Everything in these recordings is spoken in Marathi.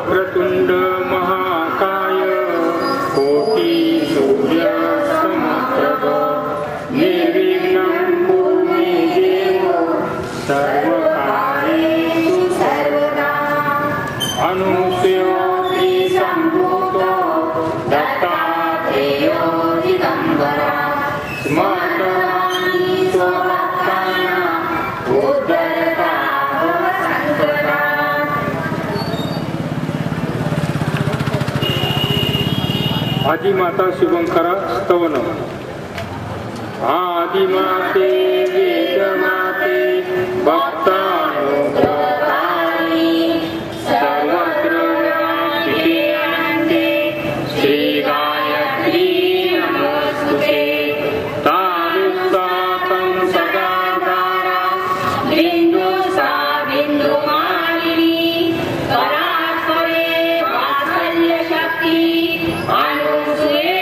वक्रतुंड महाकाय कोटी सूर्य समप्रभ निर्विघ्नं कुरु मे देव सर्वकार्येषु सर्वदा अनुसूयोऽपि सम्भूतो दत्तात्रेयो दिगम्बरा स्मर्तवाणी स्वभक्तानां उद्धरता भवसंकटा। आदिमाता शुभंकरा स्तवन। आदिमाते वेदमाते भक्तानुग्रहकारिणी सर्वत्र व्यापिते अनन्ते श्री गायत्री नमोस्तुते। तारुस्साकं सदा धारा बिन्दुसा बिन्दुमालिनी परात्परे वात्सल्यशक्ति अनुसूये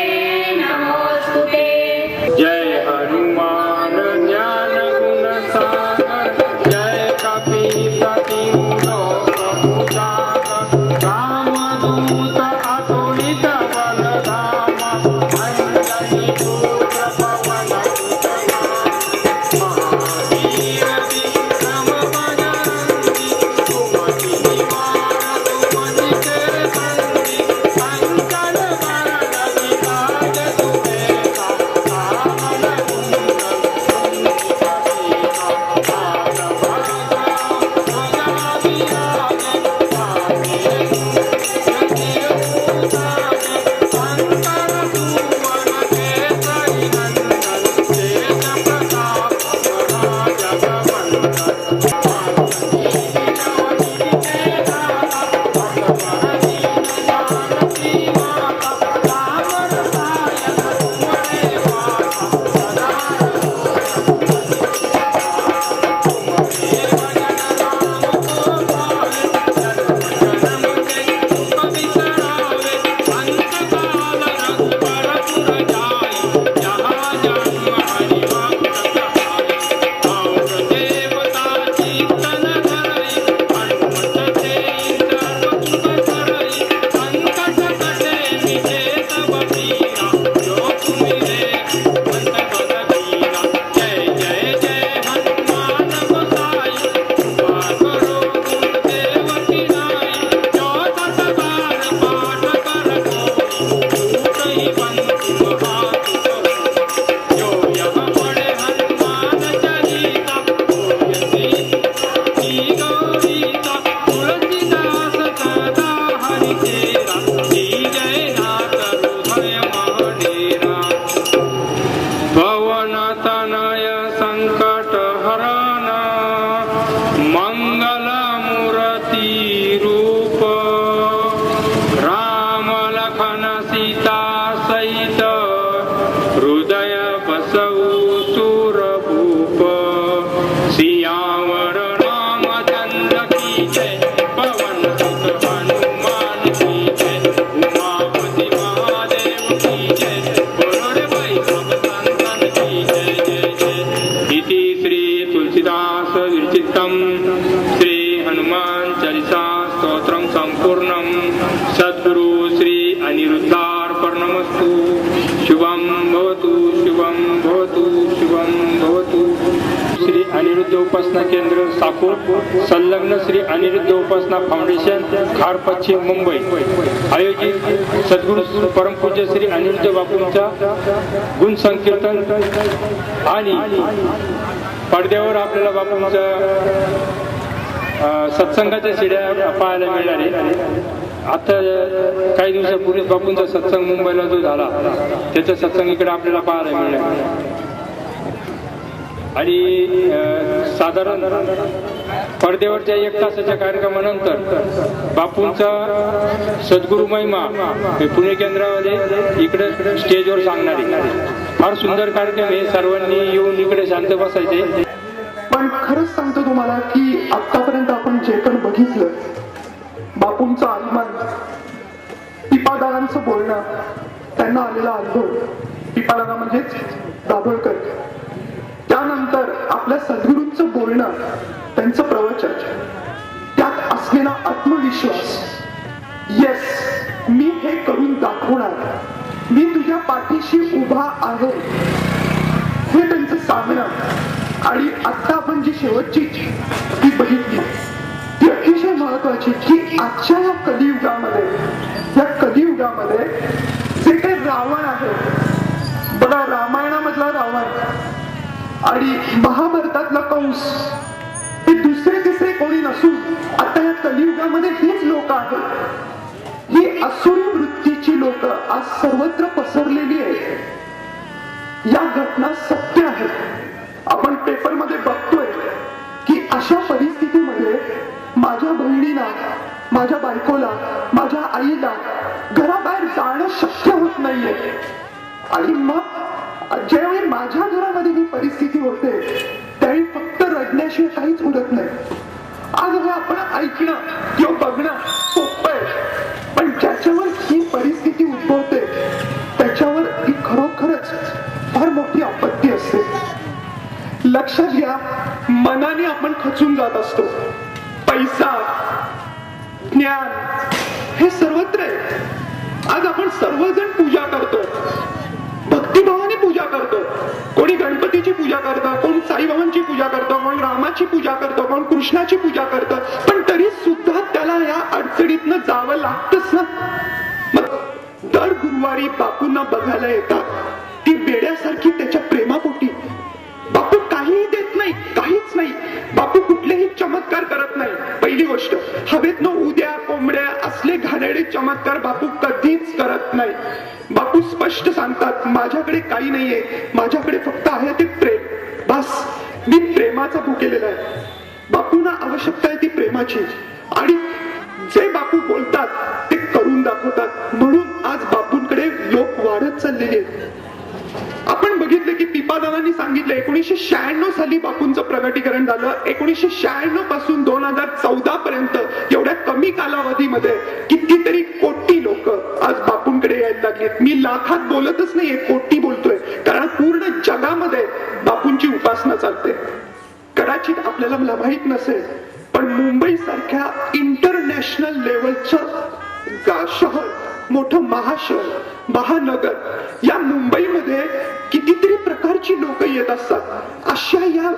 नमोस्तुते। जय हनुमान ज्ञान गुण सागर जय कपीपति लोक पूजाकर रामदूत अतुलित बल धाम अंजनी पुत्र पवन सुत महावीर विक्रम बजरंगी सुमति निवार सुमति के संगी संकट हरण विराज सुबेसा रावण कुंडल कुंजित केसा भाग भगा ध्वजा विराज कांधे शंकर सुवन केसरी नंदन तेज प्रताप महाजगवंदन पवनतनय संकट हरण मंगल मूर्ति रूप राम लखन सीता सहित हृदय बसऊ सुरभूप सियावर रामचंद्र की जय पवन सुत हनुमान की जय उमापति महादेव की जय बोलो रे भाई सब संतन की जय जय जय। इति श्री तुलसीदास विरचितम् श्री हनुमान चालीसा स्तोत्रं संपूर्णं। सद्गुरु श्री अनिरुद्धार्पणमस्तु। शुभं भवतु शुभं भवतु शुभं भवतु। श्री अनिरुद्ध उपासना केंद्र साकूर संलग्न श्री अनिरुद्ध उपासना फाउंडेशन खार पश्चिम मुंबई आयोजित सद्गुरु परमपूज्य श्री अनिरुद्ध बापूंचा गुण संकीर्तन आणि पडद्यावर आपल्याला बापूंच्या सत्संगाच्या शिड्या पाहायला मिळणार आहे। आता काही दिवसापूर्वी बापूंचा सत्संग मुंबईला जो झाला त्याचा सत्संग इकडे आपल्याला पाहायला मिळणार आणि साधारण पडद्यावरच्या 1 तासाच्या कार्यक्रमानंतर बापूंचा सद्गुरु महिमा हे पुणे केंद्रामध्ये इकडे स्टेजवर सांगणार आहे। फार सुंदर कार्यक्रम आहे। सर्वांनी येऊन इकडे शांत बसायचे। पण खरंच सांगतो तुम्हाला की आतापर्यंत आपण जे पण बघितलं बापूंचं आगमन पिपादारांचं बोलणं त्यांना आलेला अनुभव पिपादारा म्हणजेच दाभोळकर त्यानंतर आपल्या सद्गुरूंचं बोलणं त्यांचं प्रवचन त्यात असलेला आत्मविश्वास येस, मी हे करून दाखवणार. मी तुझ्या पाठीशी उभा आहे, हे त्यांचं सांगणं. आणि आता आपण जी शेवटची ती बघितली, ती अतिशय महत्वाची, की आजच्या या कलियुगामध्ये, या कलियुगामध्ये जे काही रावण आहे बघा, रामायणामधला रावण आणि महाभारतातला कंस, हे दुसरे तिसरे कोणी नसून आता या कलियुगामध्ये हीच लोक आहेत. ही असुरी वृत्तीची लोक आज सर्वत्र पसरलेली आहेत. या घटना सत्य आहेत. आपण पेपरमध्ये बघतोय की अशा परिस्थितीमध्ये माझ्या बहिणीला, माझ्या बायकोला, माझ्या आईला घराबाहेर जाणं शक्य होत नाहीये. आणि मग ज्यावेळी माझ्या घरामध्ये ही परिस्थिती होते त्यावेळी फक्त रडण्याशिवाय काहीच उरत नाही. आज हे आपण ऐकणं किंवा बघणं सोपं आहे, पण ज्याच्यावर ही परिस्थिती उद्भवते त्याच्यावर ही खरोखरच फार मोठी आपत्ती असते. लक्षात घ्या, मनाने आपण खचून जात असतो. पैसा, ज्ञान हे सर्वत्र आहे. आज आपण सर्वजण पूजा करतो, भक्तिभावाने पूजा करतो. कोणी गणपतीची पूजा करतं, कोण साईबाबांची पूजा करतं, कोण रामाची पूजा करतं, कोण कृष्णाची पूजा करतं. पण तरी सुद्धा त्याला या अडचणीतनं जावं लागतच ना. मग दर गुरुवारी बापूंना बघायला येतात, ती वेड्यासारखी त्याच्या प्रेमापोटी. बापू काहीही देत नाही, काहीच नाही. बापू कुठलेही चमत्कार करत नाही. पहिली गोष्ट, हवेतनं उद्या कोंबड्या असले घाणेरडे चमत्कार बापू कधीच करत नाही. बापू स्पष्ट सांगतात, माझ्याकडे काही नाहीये, माझ्याकडे फक्त आहे ते प्रेम. बस, मी प्रेमाचा भुकेलेला आहे. बापूंना आवश्यकता आहे ती प्रेमाची. आणि जे बापू बोलतात ते करून दाखवतात. म्हणून आज बापूंकडे लोक वाढत चाललेले आहेत. आपण बघितले की पिपादादांनी सांगितलं 1996 साली बापूंचं प्रगटीकरण झालं. 1996 पासून 2014 पर्यंत एवढ्या कमी कालावधीमध्ये कितीतरी कोटी लोक आज बापूंकडे यायला लागलीत. मी लाखात बोलतच नाहीये, कोटी बोलतोय, कारण पूर्ण जगामध्ये बापूंची उपासना चालते. कदाचित आपल्याला मला माहित नसेल, पण मुंबई सारख्या इंटरनॅशनल लेवलचं शहर, मोठं महाशहर, महानगर, या मुंबईमध्ये कितीतरी प्रकारची लोक येत असतात. अशा या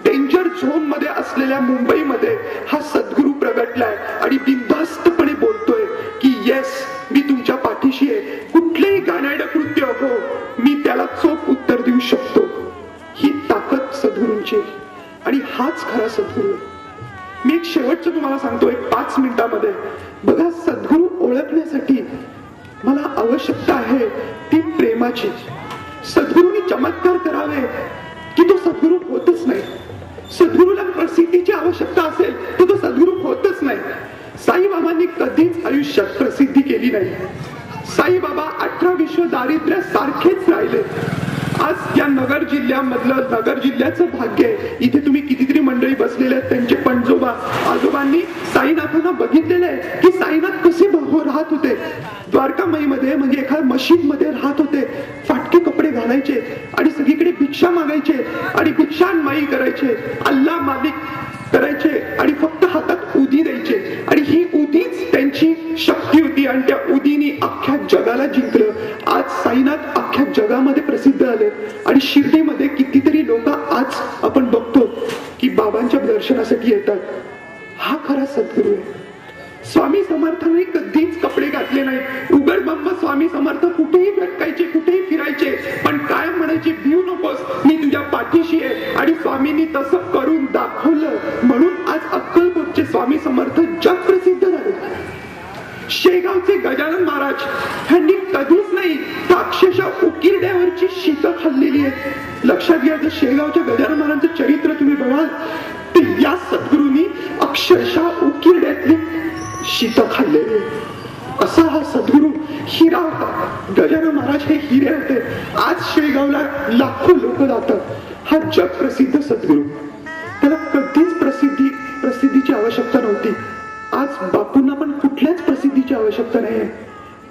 डेंजर झोन मध्ये असलेल्या मुंबईमध्ये हा सद्गुरू प्रगटलाय आणि बिनधास्तपणे बोलतोय की येस, मी तुमच्या पाठीशी आहे. कुठलेही घाणेरडं कृत्य हो, मी त्याला चोख उत्तर देऊ शकतो. ही ताकद सद्गुरूंची, आणि हाच खरा सद्गुरू आहे. मी एक शेवटचं तुम्हाला सांगतो, एक 5 मिनिटामध्ये. बघा, सद्गुरू ओळखण्यासाठी मला आवश्यकता आहे ती प्रेमाची. सद्गुरूंनी चमत्कार करावे की तो सद्गुरू होतच नाही. सद्गुरूला प्रसिद्धीची आवश्यकता असेल तर तो सद्गुरू होतच नाही. साईबाबांनी कधीच आयुष्यात प्रसिद्धी केली नाही. साईबाबा 18 विश्व दारिद्र्य सारखेच राहिले. आज या नगर जिल्ह्यामधलं, नगर जिल्ह्याचं भाग्य आहे. इथे तुम्ही कितीतरी मंडळी बसलेले आहेत, त्यांचे पणजोबा आजोबांनी साईनाथांना बघितलेलं आहे की साईनाथ कसे राहत होते. द्वारकामाईमध्ये म्हणजे एखाद्या मशीद मध्ये राहत होते. फाटके कपडे घालायचे आणि सगळीकडे भिक्षा मागायचे आणि भिक्षांमाई करायचे, अल्लाह मालिक करायचे आणि फक्त हातात उदी द्यायचे. आणि ही उदीच त्यांची शक्ती होती आणि त्या उदीनी अख्ख्या जगाला जिंकलं. आज साईनाथ अख्ख्या जगामध्ये प्रसिद्ध झाले आणि शिर्डीमध्ये कितीतरी लोक आज आपण बघतो की बाबांच्या दर्शनासाठी येतात. हा खरा सद्गुरू आहे. स्वामी समर्थांनी कधीच कपडे घातले नाही. उघड बंब स्वामी समर्थ कुठेही भटकायचे, कुठेही फिरायचे, पण काय म्हणायचे, भिऊ नकोस, मी तुझ्या पाठीशी आहे. आणि स्वामींनी तसं करून दाखवलं. म्हणून आज अक्कलकोटचे स्वामी समर्थ जग प्रसिद्ध झाले. शेगावचे गजानन महाराज ह्यांनी कधीच नाही तर अक्षरशः उकिरड्यावरची शीतं खाल्लेली आहेत. लक्षात घ्या, जर शेगावच्या गजानन महाराजांचं चरित्र तुम्ही बघाल तर या सद्गुरूंनी अक्षरशः उकिरड्यातली शीतं खाल्लेली. असा हा सद्गुरू हिरा होता. गजानन महाराज हे हिरे होते. आज शेगावला लाखो लोक जातात. हा जग प्रसिद्ध सद्गुरू, त्याला कधीच प्रसिद्धीची आवश्यकता नव्हती. आज बापूंना पण कुठल्याच प्रसिद्धीची आवश्यकता नाही आहे.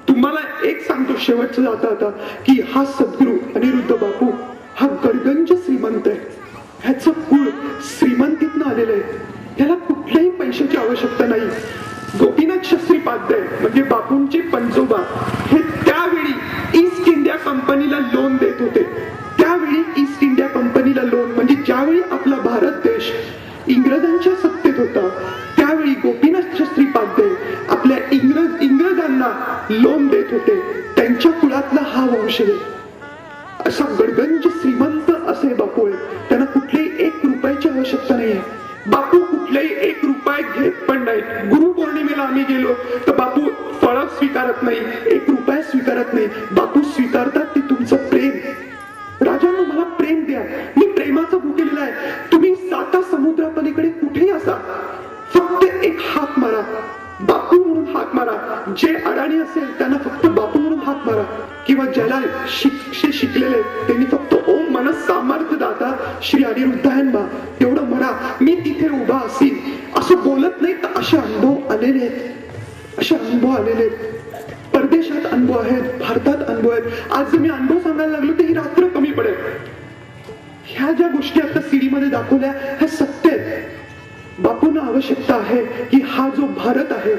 तुम्हाला एक सांगतो शेवटचं जाता आता की हा सद्गुरू अनिरुद्ध बापू हा गडगंज श्रीमंत आहे. ह्याचं कुळ श्रीमंतीतनं आलेलं आहे. त्याला कुठल्याही पैशाची आवश्यकता नाही. गोपीनाथ शास्त्री पाध्याय म्हणजे बापूंचे पंजोबा हे त्यावेळी ईस्ट इंडिया कंपनीला लोन देत होते. त्यावेळी ईस्ट इंडिया कंपनीला लोन म्हणजे ज्यावेळी आपला भारत देश इंग्रजांच्या सत्तेत होता त्यावेळी गोपीनाथ शास्त्री पाध्याय आपल्या इंग्रजांना लोन देत होते. त्यांच्या कुळातला हा वंश आहे. असा गडगंज श्रीमंत असे बापू आहेत. त्यांना कुठल्याही 1 रुपयाची आवश्यकता नाहीये. बापू कुठल्याही 1 रुपये घेत पण नाही. गुरुपौर्णिमेला आम्ही गेलो तर बापू फळ स्वीकारत नाही, 1 रुपया स्वीकारत नाही. बापू स्वीकारतात ते तुमचं प्रेम. राजांनो मला प्रेम द्या, मी प्रेमाचा भुकेलेला आहे. तुम्ही 7 समुद्रापलीकडे कुठेही असा, फक्त एक हाक मारा, बापू म्हणून हाक मारा. जे अडाणी असेल त्यांना फक्त बापू म्हणून हाक मारा, किंवा ज्याला शिकलेले त्यांनी फक्त ओम मन सामर्थ्य दाता श्री अनिरुद्धायनमा एवढं म्हणा, मी तिथे उभा असेल. असं बोलत नाही तर असे अनुभव आलेले आहेत. असे अनुभव आलेले आहेत. परदेशात अनुभव आहेत, भारतात अनुभव आहेत. आज जर मी अनुभव सांगायला लागलो तर ही रात्र कमी पडेल. ह्या ज्या गोष्टी आता सीडी मध्ये दाखवल्या ह्या सत्य आहेत. बापूंना आवश्यकता आहे की हा जो भारत आहे,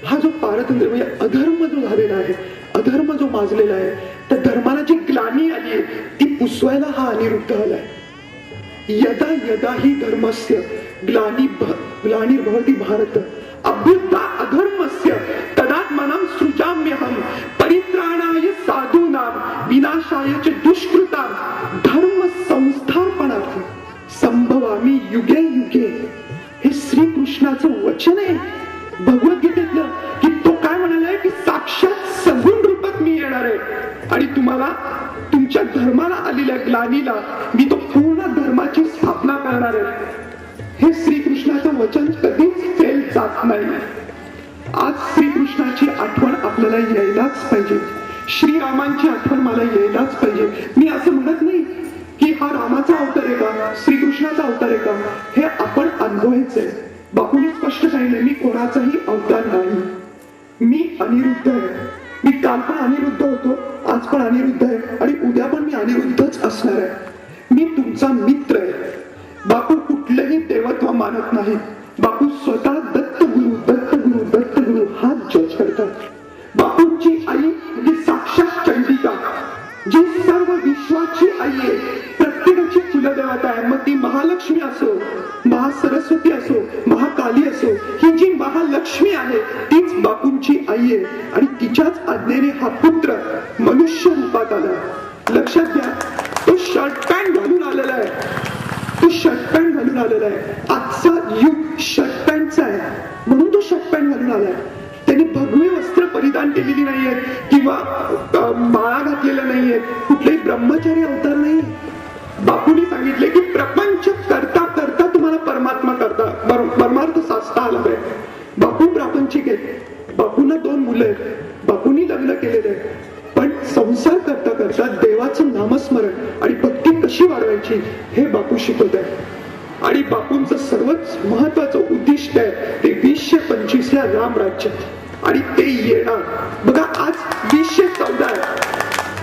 हा जो पारतंत्र्य म्हणजे अधर्म जो झालेला आहे, अधर्म जो माजलेला आहे, त्या धर्माला जी ग्लानी आली आहे ती पुसवायला हा अनिरुद्ध आलाय. यदा यदा ही धर्मस्य ग्लानिर्भवति भारत अभ्युत्था अधर्मस्य तदात्मनं सृजाम्यहं परित्राणाय साधूनां विनाशाय च दुष्कृतां धर्म संस्थापनार्थ संभवामि युगे युगे. हे श्रीकृष्णाचं वचन आहे भगवद्गीतेतलं, की तो काय म्हणालाय की साक्षात सगुण रूपात मी येणार आहे आणि तुम्हाला तुमच्या धर्माला आलेल्या ग्लानीला मी तो पूर्ण धर्माची स्थापना करणार आहे. हे श्रीकृष्णाचं वचन कधीच फेल जात नाही. आज श्रीकृष्णाची आठवण आपल्याला यायलाच पाहिजे. श्रीरामांची आठवण मला यायलाच पाहिजे. मी असं म्हणत नाही की हा रामाचा अवतार आहे का, श्रीकृष्णाचा अवतार आहे का, हे आपण अनुभवायचंय. बापूंनी स्पष्ट सांगितलं मी कोणाचाही अवतार नाही, मी अनिरुद्ध आहे. मी काल पण अनिरुद्ध होतो, आज पण अनिरुद्ध आहे आणि उद्या पण मी अनिरुद्धच असणार आहे. मी तुमचा मित्र आहे. बापू कुठलंही देवत्व मानत नाही. बापू स्वतः दत्तगुरु हा जज करतात. बापूंची आई म्हणजे साक्षात चंडिका, जी सर्व विश्वाची आई आहे, प्रत्येकाची कुलदेवता आहे. मग ती महालक्ष्मी असो, महासरस्वती असो, महाकाली असो, ही जी महालक्ष्मी आहे तीच बापूंची आई आहे आणि तिच्याच आज्ञेने हा पुत्र मनुष्य रूपात आला. लक्षात घ्या, तो शर्ट पॅन्ट घालून आलेला आहे. तो शर्ट पॅन्ट घालून आलेला आहे. आजचा युग शर्ट पॅन्टचा आहे म्हणून तो शर्ट पॅन्ट घालून आलाय. त्यांनी भगवे वस्त्र परिधान केलेली नाहीयेत किंवा माळा घातलेल्या नाहीयेत. कुठलेही ब्रह्मचारी अवतार नाही. बापूंनी सांगितले की प्रपंच करता करता तुम्हाला परमार्थ साधता आला पाहिजे. बापू प्रापंचिक आहेत. बापूंना 2 मुलं आहेत. बापूंनी लग्न केलेलं आहे. पण संसार करता करता देवाचं नामस्मरण आणि भक्ती कशी वाढवायची हे बापू शिकवत आहेत. आणि बापूंचं सर्वच महत्वाचं उद्दिष्ट आहे ते 2025 ला राम राज्य आणि ते येणार. बघा आज 2014 आहे.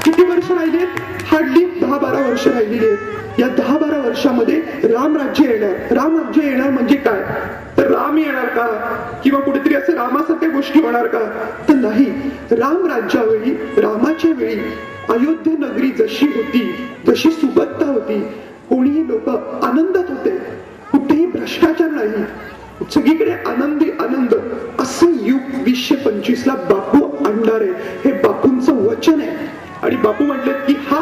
किती वर्ष राहिले? हार्डली 10-12 वर्ष राहिलेली आहेत. या 10-12 वर्षामध्ये राम राज्य येणार. राम राज्य येणार म्हणजे काय? तर राम येणार का किंवा कुठेतरी असं रामासारख्या गोष्टी होणार का? तर नाही. राम राज्यावेळी, रामाच्या वेळी अयोध्या नगरी जशी होती, जशी सुबत्ता होती, कोणीही लोक आनंदात होते, कुठेही भ्रष्टाचार नाही, सगळीकडे आनंदी आनंद, असं युग 2025 ला बापू आणणार आहे. हे बापूंचं वचन आहे. आणि बापू म्हटले की हा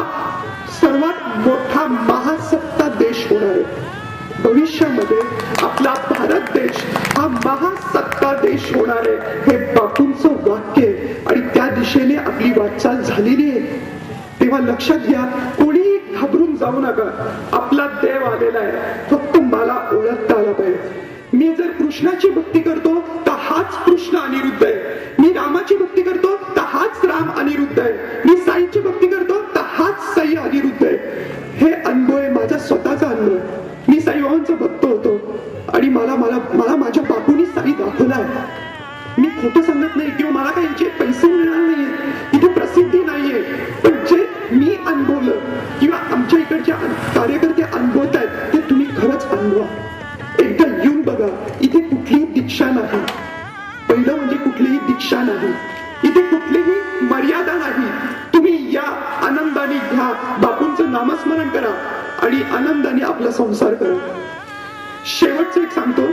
सर्वात मोठा महासत्ता देश होणार आहे. भविष्यामध्ये आपला भारत देश हा महासत्ता देश होणार आहे. हे बापूंचं वाक्य आहे आणि त्या दिशेने आपली वाटचाल झालेली आहे. तेव्हा लक्षात घ्या, कोणी घाबरून जाऊ नका. आपला देव आलेला आहे, फक्त मला ओळखता आला पाहिजे. मी जर कृष्णाची भक्ती करतो तर हाच कृष्ण अनिरुद्ध आहे. मी रामाची भक्ती करतो तर हाच राम अनिरुद्ध आहे. मी साईची भक्ती करतो तर हाच साई अनिरुद्ध आहे. हे अनुभव आहे, माझा स्वतःचा अनुभव. मी साईबाबांचा भक्त होतो आणि मला माझ्या बापूंनी साई दाखवलाय. मी खोटं सांगत नाही किंवा मला काही याचे पैसे मिळणार नाहीये, इथे प्रसिद्धी नाहीये, पण जे मी अनुभवलं किंवा आमच्या इकडच्या कार्यकर्ते अनुभवत आहेत ते तुम्ही खरंच अनुभवा. एकदा येऊन बघा. इथे कुठलीही दीक्षा नाही. पहिलं शिक्षा नाही, इथे कुठलीही मर्यादा नाही. तुम्ही या, आनंदाने घ्या, बापूंचं नामस्मरण करा आणि आनंदाने आपला संसार करा. शेवटचं एक सांगतो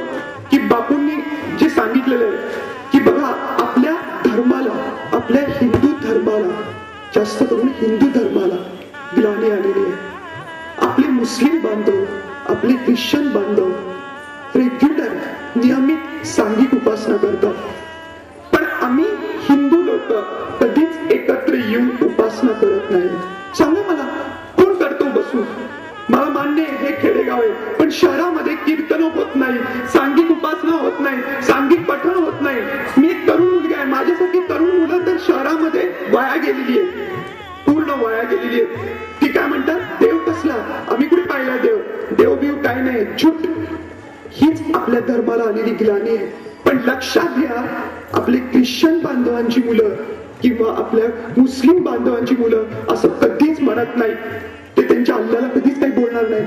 की बापूंनी जे सांगितलेलं आहे की बघा, आपल्या धर्माला, आपल्या हिंदू धर्माला, जास्त करून हिंदू धर्माला ग्लानी आलेली आहे. आपले मुस्लिम बांधव, आपले ख्रिश्चन बांधव रेग्युलर नियमित सांघिक उपासना करतात, पण आम्ही हिंदू लोक कधीच एकत्र येऊन उपासना करत नाही. सांगा मला, कोण करतो बसून? मला मान्य आहे हे खेडेगाव आहे, पण शहरामध्ये कीर्तन होत नाही, सांघिक उपासना होत नाही, सांघिक पठण होत नाही. मी एक तरुण मुलगा आहे, माझ्यासारखी तरुण मुलं तर शहरामध्ये वाया गेलेली आहे, पूर्ण वाया गेलेली आहे. ती काय म्हणतात, देव कसला, आम्ही कुठे पाहिला देव, देवबीव काय नाही, झूट. हीच आपल्या धर्माला आलेली ग्लानी आहे. पण लक्षात घ्या, आपले ख्रिश्चन बांधवांची मुलं किंवा आपल्या मुस्लिम बांधवांची मुलं असं कधीच म्हणत नाही. ते त्यांच्या अल्लाला कधीच काही बोलणार नाही,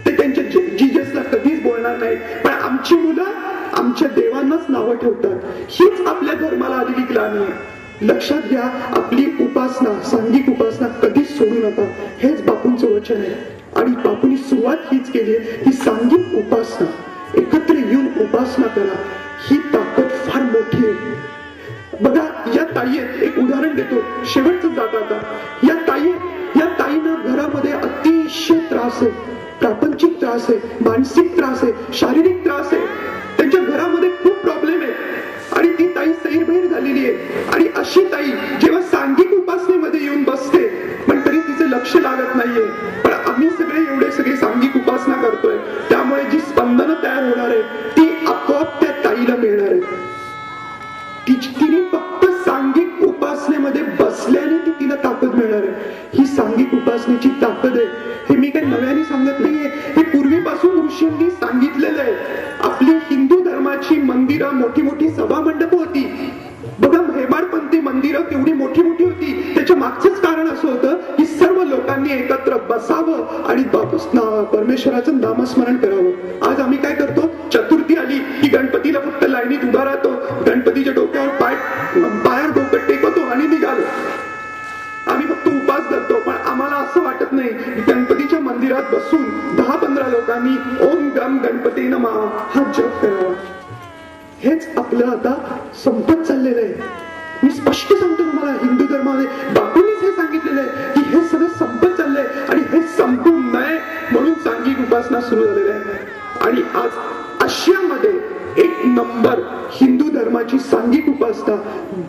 ते त्यांच्या जीजसला कधीच बोलणार नाही, पण आमची मुलं आमच्या देवांनाच नावं ठेवतात. हीच आपल्या धर्माला आलेली ग्लानी आहे. लक्षात घ्या, आपली उपासना, सांघिक उपासना कधीच सोडू नका. हेच बापूंचं वचन आहे आणि बापूंनी सुरुवात हीच केली आहे की सांघिक उपासना, एकत्र येऊन उपासना करा. ही ताकद फार मोठी आहे. बघा, या ताई आहेत, एक उदाहरण देतो, शेवटचं जाता आता. या ताईंना घरामध्ये अतिशय त्रास आहे, प्रापंचिक त्रास आहे, मानसिक त्रास आहे, शारीरिक त्रास आहे. त्यांच्या घरामध्ये खूप प्रॉब्लेम आहे आणि ती ताई सैरभैर झालेली आहे. आणि अशी ताई जेव्हा सांघिक उपासनेमध्ये येऊन बसते, पण तरी तिचं लक्ष लागत नाहीये. पण आम्ही एवढे सगळे सांघिक उपासना करतोय, त्यामुळे जी स्पंदनं तयार होणार आहे ती आपोआप त्या ताईला मिळणार आहे. तिने फक्त सांघिक उपासनेमध्ये बसल्याने ती तिला ताकद मिळणार आहे. ही सांघिक उपासनेची ताकद आहे. हे मी काही नव्याने सांगत नाहीये, हे पूर्वीपासून ऋषींनी सांगितलेलं आहे. आपली हिंदू धर्माची मंदिरं, मोठी मोठी सभा मंडप होती. बघा, हेमाडपंथी मंदिरं केवढी मोठी मोठी होती. त्याच्या मागचंच कारण असं होतं की सर्व लोकांनी एकत्र बसावं आणि परमेश्वराचं नामस्मरण करावं. आज आम्ही काय करतो, चतुर्थी आली की गणपतीला फक्त लाईनीत उभा राहतो, गणपतीच्या डोक्यावर पायावर डोकं टेकवतो आणि निघालो. आम्ही फक्त उपास करतो, पण आम्हाला असं वाटत नाही की गणपतीच्या मंदिरात बसून 10-15 लोकांनी ओम गम गणपती नमः हा जप करावा. हेच आपलं आता संपत चाललेलं आहे. मी स्पष्ट सांगतो तुम्हाला, हिंदू धर्मामध्ये बापूंनीच हे सांगितलेलं आहे की हे सगळं संपत चाललंय आणि हे संपू नये म्हणून सांघिक उपासना सुरू झालेली आहे. आणि आज आशियामध्ये 1 नंबर हिंदू धर्माची सांघिक उपासना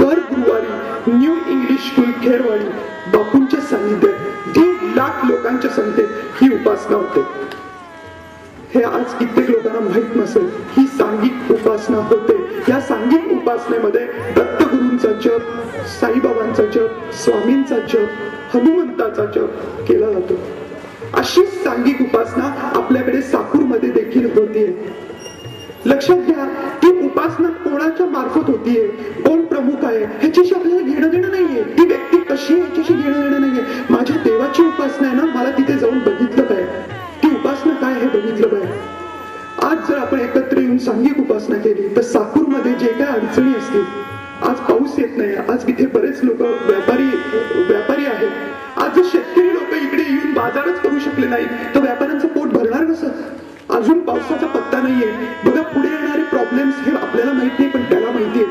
दर गुरुवारी न्यू इंग्लिश स्कूल खेरवाडी बापूंच्या सानिध्यात 1.5 लाख लोकांच्या संख्येत ही उपासना होते. हे आज कित्येक लोकांना माहित नसेल. ही सांघिक उपासना होते. या सांघिक उपासनेमध्ये दत्तगुरूंचा जप, साईबाबांचा जप, स्वामींचा जप, हनुमंताचा जप केला जातो. अशी सांघिक उपासना आपल्याकडे साकूरमध्ये देखील होतीये. लक्षात घ्या, ती उपासना कोणाच्या मार्फत होतीये, कोण प्रमुख आहे ह्याच्याशी आपल्याला घेणं देणं नाहीये. ती व्यक्ती कशी आहे ह्याच्याशी घेणं देणं नाहीये. माझ्या देवाची उपासना आहे ना, मला तिथे जाऊन बघितलं काय, ती उपासना काय हे बघितलं पाहिजे. आज जर आपण एकत्र येऊन सांघिक उपासना केली तर साकूरमध्ये जे काय अडचणी असतील, आज पाऊस येत नाही, आज इथे बरेच लोक व्यापारी आहेत, आज जर शेतकरी लोक इकडे येऊन बाजारच करू शकले नाही तर व्यापाऱ्यांचं पोट भरणार कसं. अजून पावसाचा पत्ता नाहीये. बघा, पुढे येणारे प्रॉब्लेम्स हे आपल्याला माहित नाही, पण त्याला माहितीये.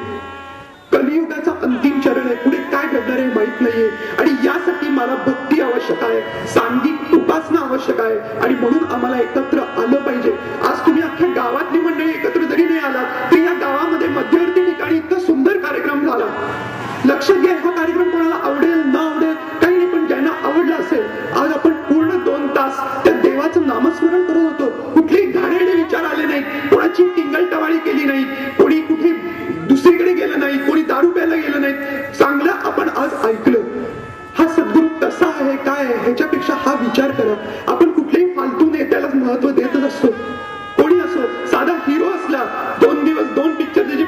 कलियुगाचा अंतिम चरण आहे, पुढे काय घडणार आहे माहित नाहीये. आणि यासाठी मला भक्ती आवश्यक आहे, सांघिक उपासना आवश्यक आहे. आणि म्हणून आम्हाला एकत्र आलं पाहिजे. आज तुम्ही अख्ख्या गावातली मंडळी एकत्र जरी नाही आलात तरी या गावामध्ये मध्यवर्ती ठिकाणी इतका सुंदर कार्यक्रम झाला. लक्षात घ्या, हा कार्यक्रम कोणाला आवडेल न आवडेल काही नाही, पण ज्यांना आवडला असेल, आज आपण पूर्ण 2 तास त्या देवाचं नामस्मरण करत होतो. कुठलेही घाणेरडे विचार आले नाहीत, कोणाची टिंगलटवाळी केली नाही, कोणी कुठे दुसरीकडे गेलं नाही, कोणी दारू प्यायला गेलं नाही. चांगलं आपण आज ऐकलं. हा सद्गुरू कसा आहे, काय आहे, ह्याच्यापेक्षा हा विचार करा. आपण कुठलेही फालतू नेत्याला महत्व देतच असतो. कोणी असो, साधा हिरो असला, 2 दिवस 2 पिक्चर त्याचे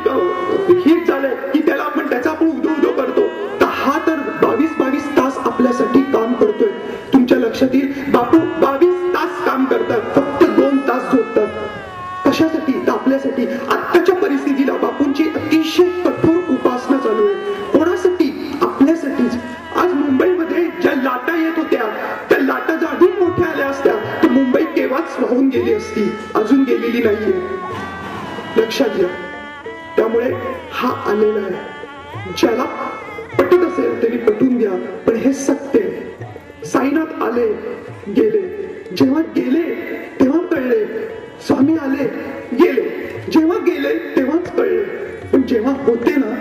हिट झाले की त्याला त्याचा आपण उदो करतो. तर हा तर 22 तास आपल्यासाठी काम करतोय. तुमच्या लक्षात येईल, बापू 22 तास काम करतात, फक्त 2 तास झोपतात. कशासाठी? तर आपल्यासाठी. आत्ताच्या परिस्थितीला बापूंची अतिशय कठोर उपासना चालू आहे. आत्ताच वाहून गेली असती, अजून गेलेली नाहीये, लक्षात घ्या. त्यामुळे हा आलेला आहे. ज्याला पटत असेल त्यांनी पटवून घ्या, पण हे सत्य आहे. साईनाथ आले गेले, जेव्हा गेले तेव्हा कळले. स्वामी आले गेले, जेव्हा गेले तेव्हाच कळले, पण जेव्हा होते ना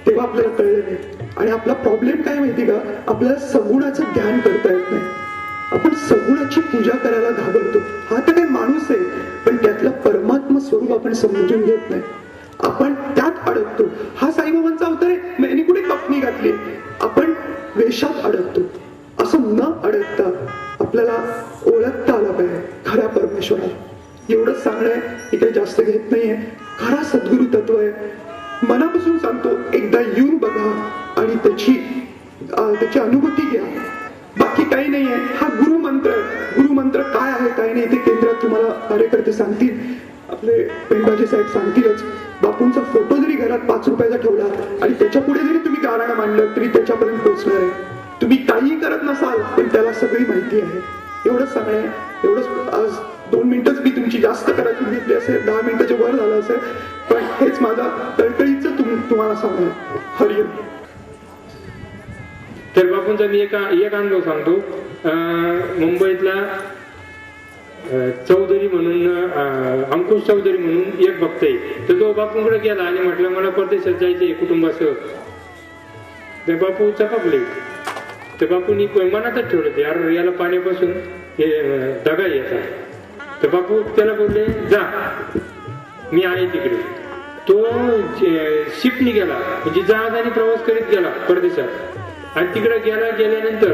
तेव्हा आपल्याला कळलं नाही. आणि आपला प्रॉब्लेम काय माहिती का, आपल्याला सगुणाचं ध्यान करता येत नाही. आपण सगुणाची पूजा करायला घाबरतो. हा तर काही माणूस आहे, पण त्यातलं परमात्मा स्वरूप आपण समजून घेत नाही. आपण त्यात अडकतो. हा साईबाबांचा अवतार आहे, मग यांनी कुठे कपनी घातली, आपण वेशात अडकतो. असं न अडकता आपल्याला ओळखता आला पाहिजे खऱ्या परमेश्वराला. एवढंच सांगणं आहे, हे काही जास्त घेत नाहीये. खरा सद्गुरु तत्व आहे. मनापासून सांगतो, एकदा येऊन बघा आणि त्याची अनुभूती घ्या. बाकी काही नाहीये. हा गुरुमंत्र काय आहे काय नाही ते केंद्रात तुम्हाला कार्यकर्ते सांगतील, आपले पेंबाजी साहेब सांगतीलच. बापूंचा फोटो जरी घरात 5 रुपयाचा ठेवला आणि त्याच्या पुढे जरी तुम्ही गाणं मांडलं तरी त्याच्यापर्यंत पोहोचणार आहे. तुम्ही काहीही करत नसाल पण त्याला सगळी माहिती आहे. एवढंच सांगणं आहे. एवढंच. आज 2 मिनिटच मी तुमची जास्त करत घेतली असेल, 10 मिनिटाच्या वर झालं असेल, पण हेच माझा तळतळीचं तुम्हाला सांगणं. हरिओम. तर बापूंचा मी एक अनुभव सांगतो. मुंबईतला चौधरी म्हणून, अंकुश चौधरी म्हणून एक भक्त आहे. तर तो बापूंकडे गेला आणि म्हटलं मला परदेशात जायचंय कुटुंबासह. ते बापू चपापले. तर बापूंनी मनातच ठेवलं ते, यार याला पाण्यापासून दगा यायचा. तर बापू त्याला बोलले जा, मी आहे तिकडे. तो शिपनी गेला, म्हणजे जहाजाने प्रवास करीत गेला परदेशात. आणि तिकडे गेल्यानंतर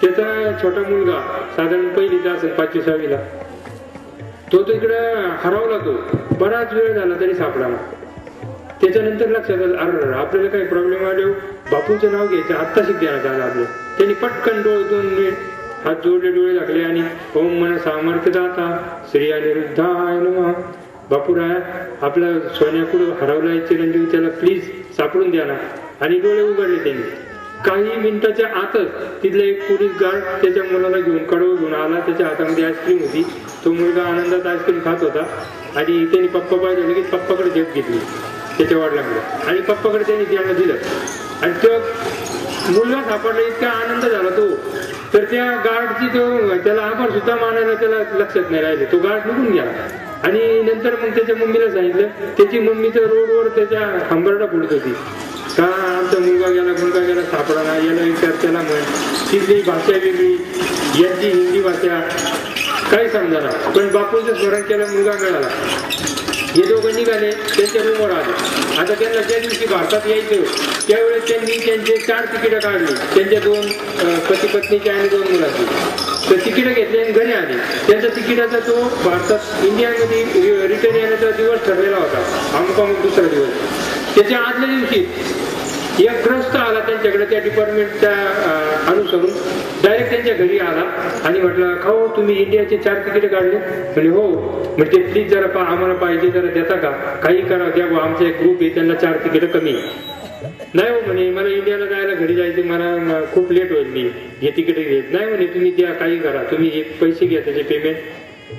त्याचा छोटा मुलगा साधारण पहिलीचा असेल 5वी-6वीला, तो तिकडं हरवला. तो बराच वेळ झाला तरी सापडाला. त्याच्यानंतर लक्षात आलं, अरे आपल्याला काही प्रॉब्लेम आले, बापूंचं नाव घ्यायचं आत्ता शिकण्यात आलं आपलं. त्यांनी पटकन डोळे हात जोडले, डोळे लागले आणि ओम मन सामर्थ्य दाता श्री अनिरुद्धाय नमः. बापूराया आपला सोन्याकुडं हरवलाय चिरंजीव, त्याला प्लीज सापडून द्या ना. आणि डोळे उघडले त्यांनी. काही मिनिटाच्या आतच तिथला एक पोलीस गार्ड त्याच्या मुलाला कडवं घेऊन आला. त्याच्या हातामध्ये आईस्क्रीम होती. तो मुलगा आनंदात आईस्क्रीम खात होता आणि त्यांनी पप्पा पाहिजे लगेच पप्पाकडे झेप घेतली त्याच्या वडिलांकडे आणि पप्पाकडे त्यांनी त्यांना दिलं. आणि तो मुलगा सापडला, इतका आनंद झाला तो. तर त्या गार्डची त्याला आभार सुद्धा मानायला त्याला लक्षात नाही राहिले. तो गार्ड निघून गेला. आणि नंतर मग त्याच्या मम्मीला सांगितलं. त्याची मम्मी तर रोडवर त्याच्या हंबरडा फोडत होती का आमचा मुलगा गेला सापडा, याला विचार, त्याला म्हण. तिथली भाषा वेगळी, यांची हिंदी भाषा काही समजाना. पण बापूंचं स्मरण केलं, मुलगा मिळाला. हे दोघं निघाले, त्यांच्या रूमवर आले. आता त्यांना ज्या दिवशी भारतात यायचं त्यावेळेस त्यांनी त्यांचे 4 तिकीटं काढली, त्यांच्या 2 पती पत्नीची आणि 2 मुलाची. तर तिकीटं घेतली आणि घरी आले. त्यांच्या तिकिटाचा तो भारतात इंडियामध्ये रिटर्न येण्याचा दिवस ठरलेला होता, अमुक दुसरा दिवस. त्याच्या आदल्या दिवशी एक ग्रस्त आला त्यांच्याकडे, त्या डिपार्टमेंटच्या अनुसरून डायरेक्ट त्यांच्या घरी आला आणि म्हटलं, खाऊ तुम्ही इंडियाचे 4 तिकीट काढले? म्हणजे हो. म्हणजे प्लीज जरा आम्हाला पाहिजे, जरा देता का? काही करा द्या, आमचा एक ग्रुप आहे त्यांना 4 तिकीट कमी. नाही हो म्हणे, मला इंडियाला जायला घरी जायचं, मला खूप लेट होईल, मी हे तिकीट घेत नाही. म्हणे तुम्ही द्या, काही करा, तुम्ही हे पैसे घ्या त्याचे पेमेंट.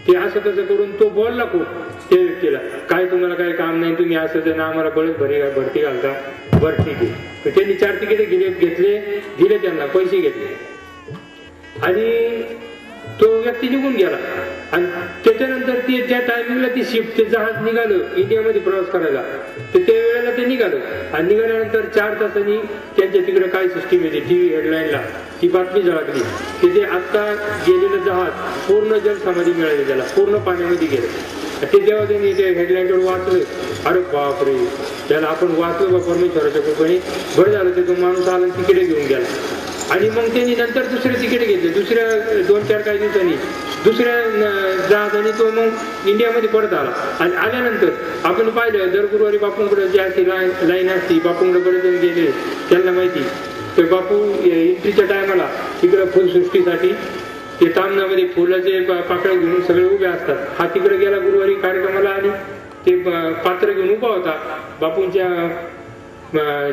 ते असं तसं करून तो बोलला खूप त्या व्यक्तीला, काय तुम्हाला काही काम नाही, तुम्ही असं त्यांना आम्हाला बळच भरती घालता. बरं ठीक आहे. तर त्यांनी 4 तिकीट घेतले, दिले त्यांना, पैसे घेतले आणि तो व्यक्ती निघून गेला. आणि त्याच्यानंतर ते त्या टायमिंगला ती शिप, ते जहाज निघालं इंडियामध्ये प्रवास करायला. तर त्या वेळेला ते निघालं आणि निघाल्यानंतर 4 तासांनी त्यांच्या तिकडे काय सिस्टीम येते टीव्ही हेडलाईनला ती बातमी झळकली की ते आत्ता गेलेलं जहाज पूर्ण जलसमाधी मिळाली, त्याला पूर्ण पाण्यामध्ये गेलं. ते जेव्हा त्यांनी ते हेडलाईनवर वाचलं, अरे बापरे, त्याला आपण वाचलं बा परमेश्वराच्या कृपेने, बरं झालं ते तो माणूस आला तिकीट घेऊन गेला. आणि मग त्यांनी नंतर दुसरे तिकीट घेतले. दुसऱ्या 2-4 काही दिवसांनी दुसऱ्या जहाजाने तो मग इंडियामध्ये परत आला. आणि आल्यानंतर आपण पाहिलं, दर गुरुवारी बापूंकडे जी अशी लाईन असती, बापूंकडे बरेच जण गेले, त्यांना माहिती. तर बापू एंट्रीच्या टायमाला तिकडं फुलसृष्टीसाठी ते तामणामध्ये फुलाचे पाकळे घेऊन सगळे उभे असतात. हा तिकडे गेला गुरुवारी कार्यक्रमाला आणि ते पात्र घेऊन उभा होता बापूंच्या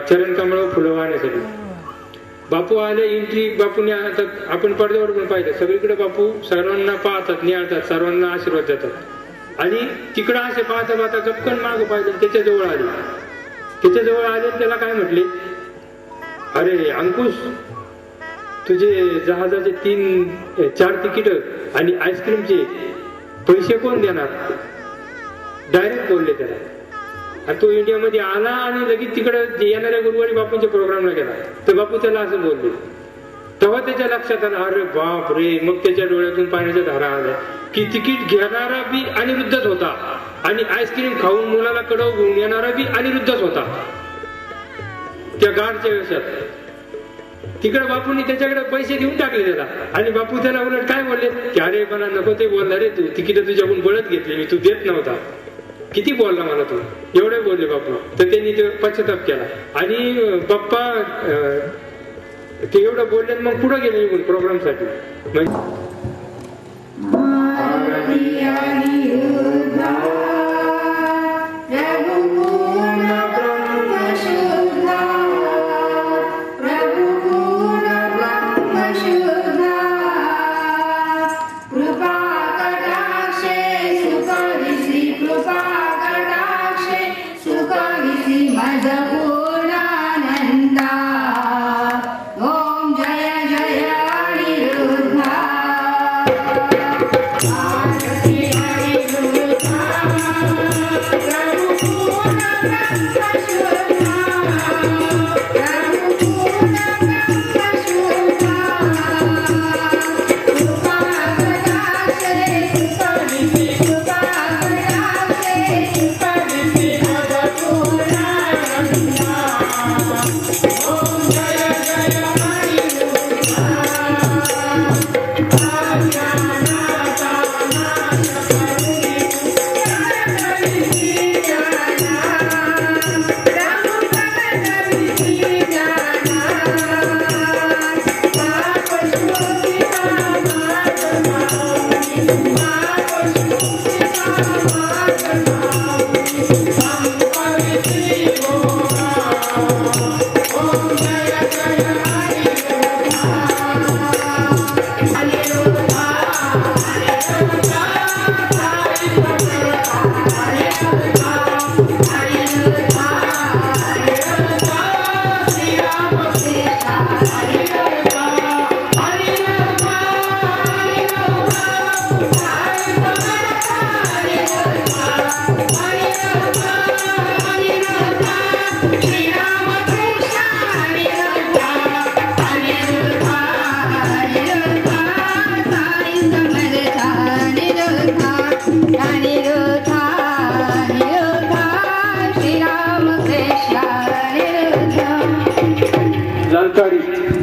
चरण कमळ फुलं वाहण्यासाठी. बापू आले एंट्री, बापूने आता आपण पडद्यावर पण पाहिलं, सगळीकडे बापू सर्वांना पाहतात, निहाळतात, सर्वांना आशीर्वाद देतात. आणि तिकडं असे पाहता पाहता गपकन मागं पाहिलं, त्याच्याजवळ आले, त्याला काय म्हटले, अरे अंकुश, तुझे जहाजाचे 4 तिकीट आणि आईस्क्रीमचे पैसे कोण देणार? डायरेक्ट बोलले त्याला. आणि तो इंडियामध्ये आला आणि लगेच तिकडे येणाऱ्या गुरुवारी बापूंच्या प्रोग्रामला गेला. तर बापू त्याला असं बोलले. तेव्हा त्याच्या लक्षात आलं, अरे बाप रे. मग त्याच्या डोळ्यातून पाण्याच्या धारा आल्या की तिकीट घेणारा बी अनिरुद्धच होता आणि आईस्क्रीम खाऊन मुलाला कडव घेऊन येणारा बी अनिरुद्धच होता त्या गाडच्या वेशात. तिकडे बापूंनी त्याच्याकडे पैसे देऊन टाकले त्याला. आणि बापू त्याला उलट काय बोलले की अरे मला नको ते बोलला रे, तू तिकीट तुझ्याकडून बळत घेतली, मी तू देत नव्हता, किती बोलला मला तू, एवढे बोलले बापू. तर त्यांनी ते पश्चाताप केला आणि बाप्पा ते एवढं बोलले मग पुढे गेले निघून प्रोग्राम साठी.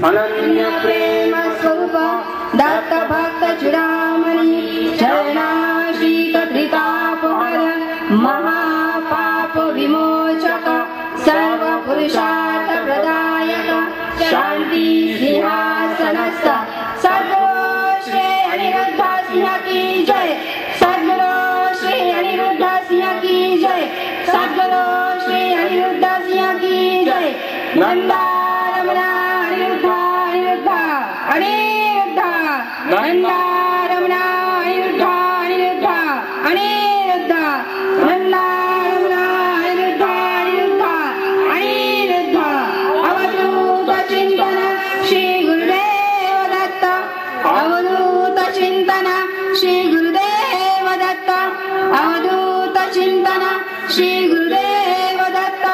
अनन्य प्रेम स्वरूप दत्त भक्त चुडामणी शरणाशीत धृतापहर महापाप विमोचक सर्व पुरुषार्थ प्रदायक शांती सिंहासनस्थ सद्गुरु श्री अनिरुद्ध सिंह की जय. सद्गुरु श्री अनिरुद्ध सिंह की जय. सद्गुरु श्री अनिरुद्ध सिंह की जय. नंदा नंदा रमणा अनिरुद्ध अनिरुद्ध अनिरुद्ध नंदा रमणा अनिरुद्ध अनिरुद्ध अनिरुद्ध. अवधूत चिंतन श्री गुरुदेव दत्त. अवधूत चिंतन श्री गुरुदेव दत्त. अवधूत चिंतन श्री गुरुदेव दत्त.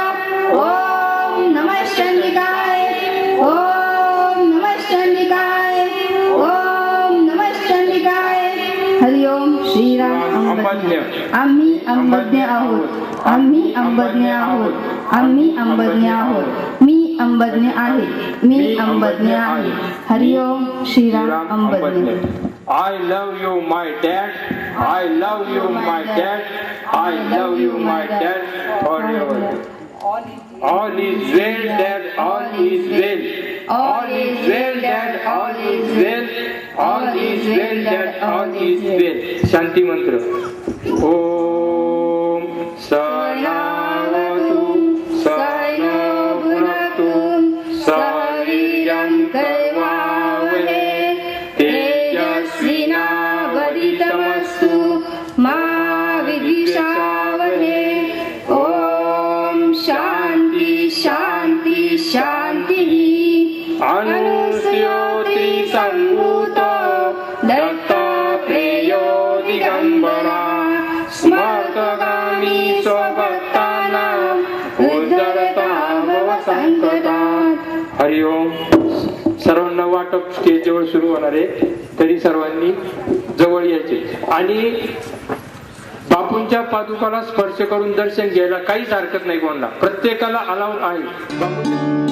ओम नमः चंडिकाय. ओम नमः चंडिकाय. हरिओम श्रीराम. आम्ही अंबज्ञ आहोत. आम्ही अंबज्ञ आहोत. आम्ही अंबज्ञ आहोत. मी अंबज्ञ आहे. मी अंबज्ञ आहे. हरिओम Shriram अंबज्ञ. I love you my dad. I love you my dad. I love you my dad forever. All is well dad. All is well. All is well dad. All is well. All is well dad. All is well. शांती मंत्र. ओम सहनावतु सहनो भुनक्तु सह वीर्यं स्टेज जवळ सुरू होणार आहे, तरी सर्वांनी जवळ यायचे आणि बापूंच्या पादुकाला स्पर्श करून दर्शन घ्यायला काहीच हरकत नाही कोणाला, प्रत्येकाला अलाउड आहे. बापू